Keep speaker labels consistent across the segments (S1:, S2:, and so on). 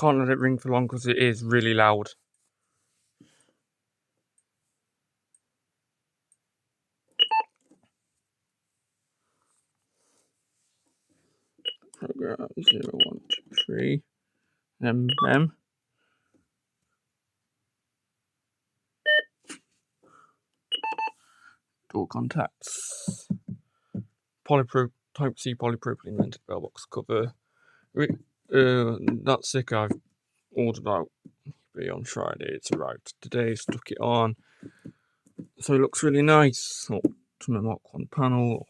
S1: Can't let it ring for long because it is really loud. Program 0123 MM. Door contacts. Type C polypropylene vented bell box cover. That sticker I've ordered out on Friday. It's arrived today. Stuck it on, so it looks really nice. Optima Mk7 panel.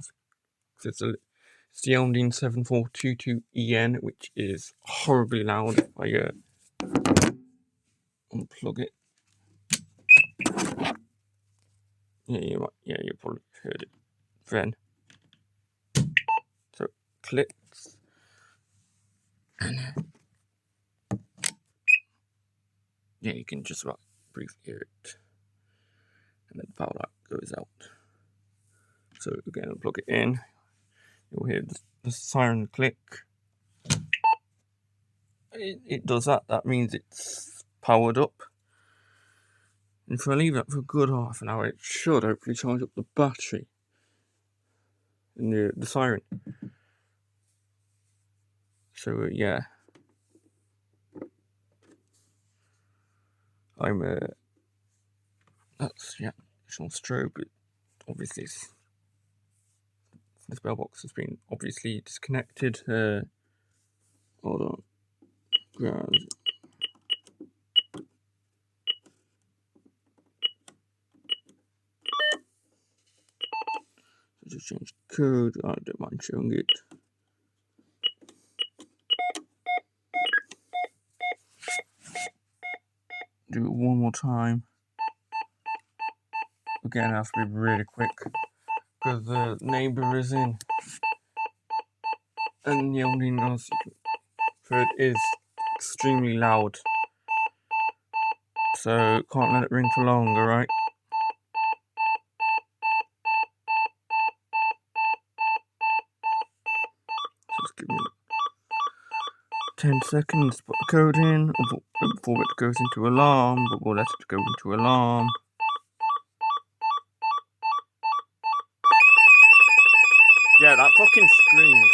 S1: It's the Elmdene 7422EN, which is horribly loud. If I unplug it. Yeah, you probably heard it then. So it clicks, and yeah, you can just about briefly hear it, and then the power light goes out. So again, plug it in. You'll hear the siren click. It does that. That means it's powered up. And if I leave that for a good half an hour, it should hopefully charge up the battery and the siren. So yeah, that's the actual strobe. But obviously, this bell box has been obviously disconnected. Hold on, grab. Just change the code. I don't mind showing it. Do it one more time. Again, it has to be really quick because the neighbour is in, and the Elmdene noise is extremely loud. So can't let it ring for long. All right. Just give me 10 seconds to put the code in before it goes into alarm, but we'll let it go into alarm. Yeah, that fucking screams.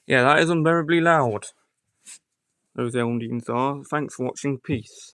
S1: Yeah, that is unbearably loud. Those Elmdenes are. Thanks for watching. Peace.